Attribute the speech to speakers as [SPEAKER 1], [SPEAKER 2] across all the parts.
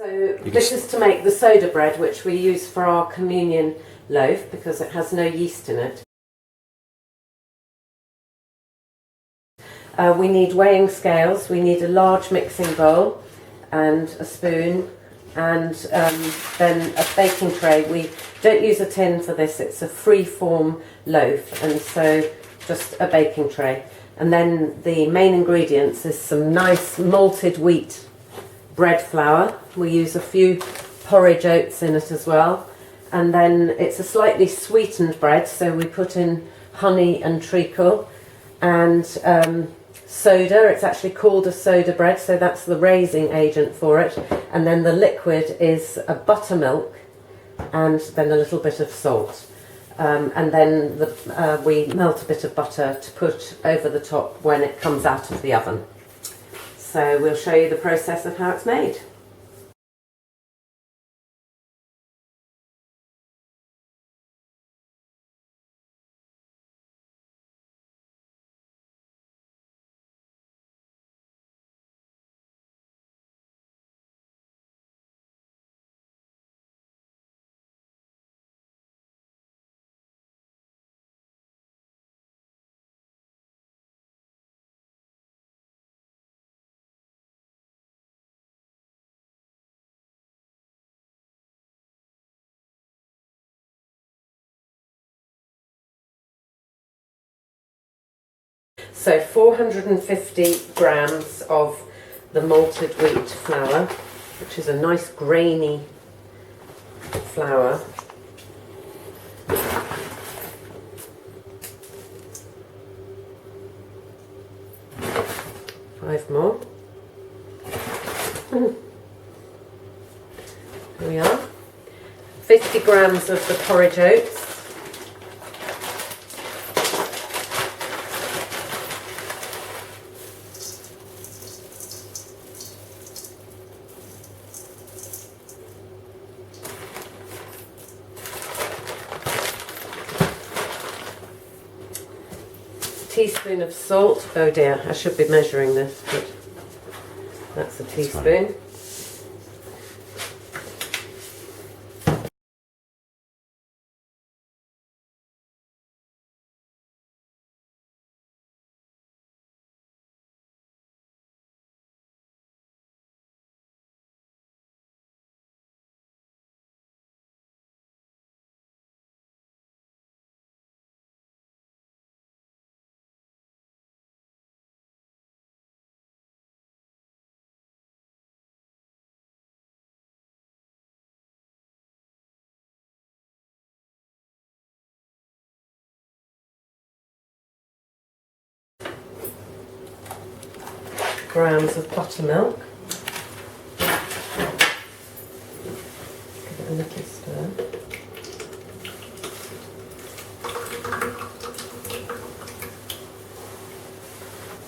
[SPEAKER 1] So this is to make the soda bread, which we use for our communion loaf because it has no yeast in it. We need weighing scales, we need a large mixing bowl and a spoon, and then a baking tray. We don't use a tin for this, it's a free form loaf, and so just a baking tray. And then the main ingredients is some nice malted wheat bread flour. We use a few porridge oats in it as well, and then it's a slightly sweetened bread, so we put in honey and treacle and soda. It's actually called a soda bread, so that's the raising agent for it. And then the liquid is a buttermilk and then a little bit of salt. And then we melt a bit of butter to put over the top when it comes out of the oven. So we'll show you the process of how it's made. So 450 grams of the malted wheat flour, which is a nice grainy flour. Five more. Here we are. 50 grams of the porridge oats. Teaspoon of salt. Oh dear, I should be measuring this, but that's a teaspoon. Grams of buttermilk. Give it a little stir.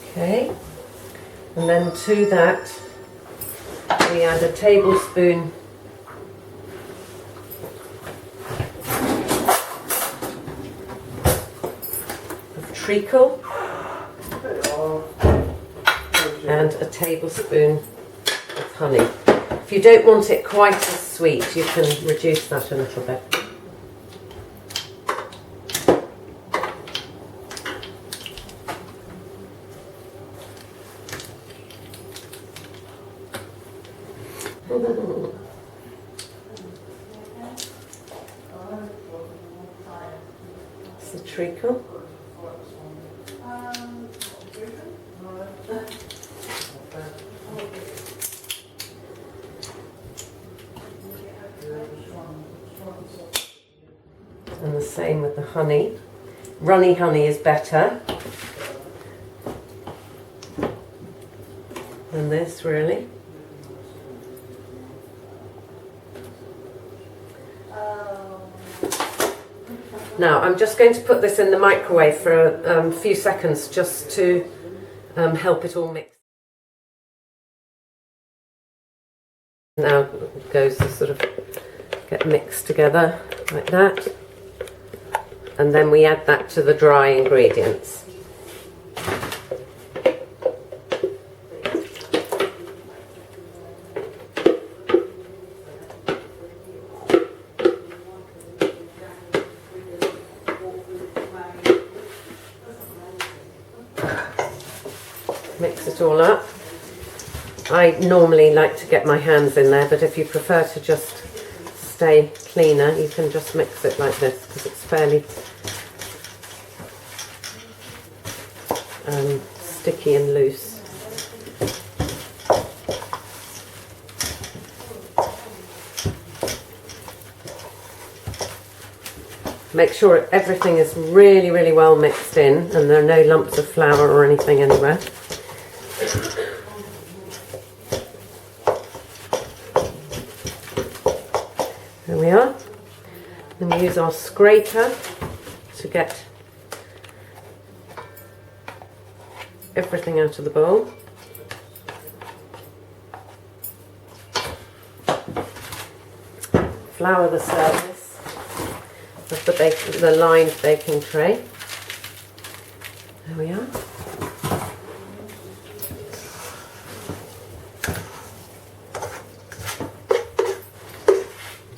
[SPEAKER 1] Okay, and then to that we add a tablespoon of treacle and a tablespoon of honey. If you don't want it quite as sweet, you can reduce that a little bit. It's the treacle. And the same with the honey. Runny honey is better than this, really. Now I'm just going to put this in the microwave for a few seconds just to help it all mix. Now it goes to sort of get mixed together like that, and then we add that to the dry ingredients. it all up. I normally like to get my hands in there, but if you prefer to just stay cleaner, you can just mix it like this because it's fairly sticky and loose. Make sure everything is really, really well mixed in and there are no lumps of flour or anything anywhere. There we are. Then we use our scraper to get everything out of the bowl. Flour the surface of the lined baking tray. There we are.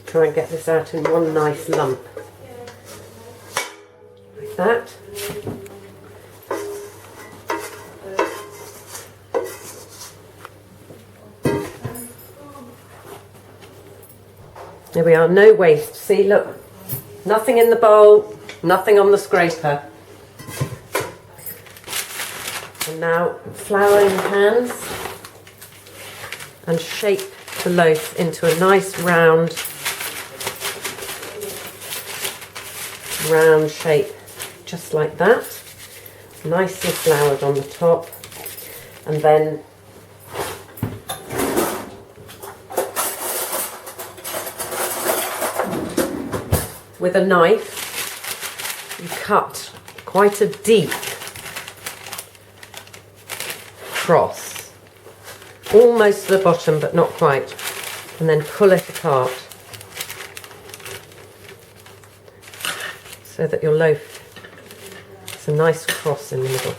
[SPEAKER 1] Try and get this out in one nice lump. Like that. There we are, no waste. See, look, nothing in the bowl, nothing on the scraper. And now flour in your hands and shape the loaf into a nice round shape, just like that. Nicely floured on the top, and then with a knife you cut quite a deep cross, almost to the bottom but not quite, and then pull it apart so that your loaf is a nice cross in the middle,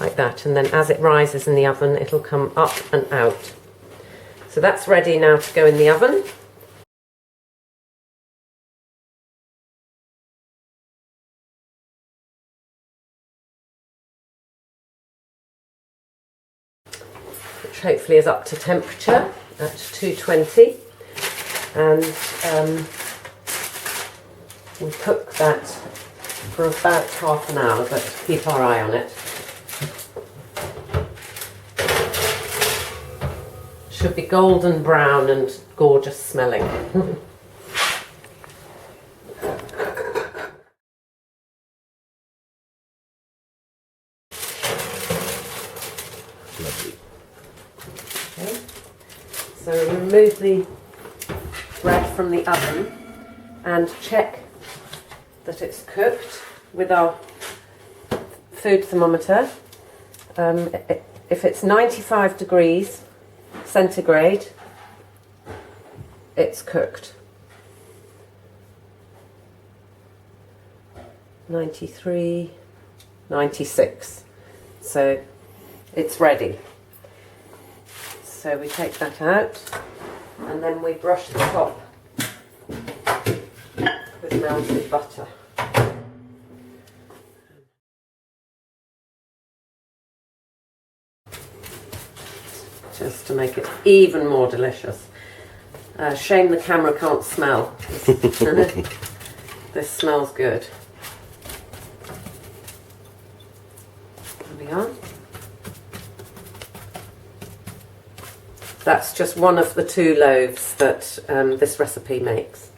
[SPEAKER 1] like that, and then as it rises in the oven it'll come up and out. So that's ready now to go in the oven. Which hopefully is up to temperature at 220, and we'll cook that for about half an hour, but keep our eye on it. Should be golden brown and gorgeous smelling. Okay. So remove the bread from the oven and check that it's cooked with our food thermometer. If it's 95 degrees centigrade, it's cooked. 93, 96, so it's ready. So we take that out and then we brush the top with melted butter. Just to make it even more delicious. Shame the camera can't smell. This smells good. There we are. That's just one of the 2 loaves that this recipe makes.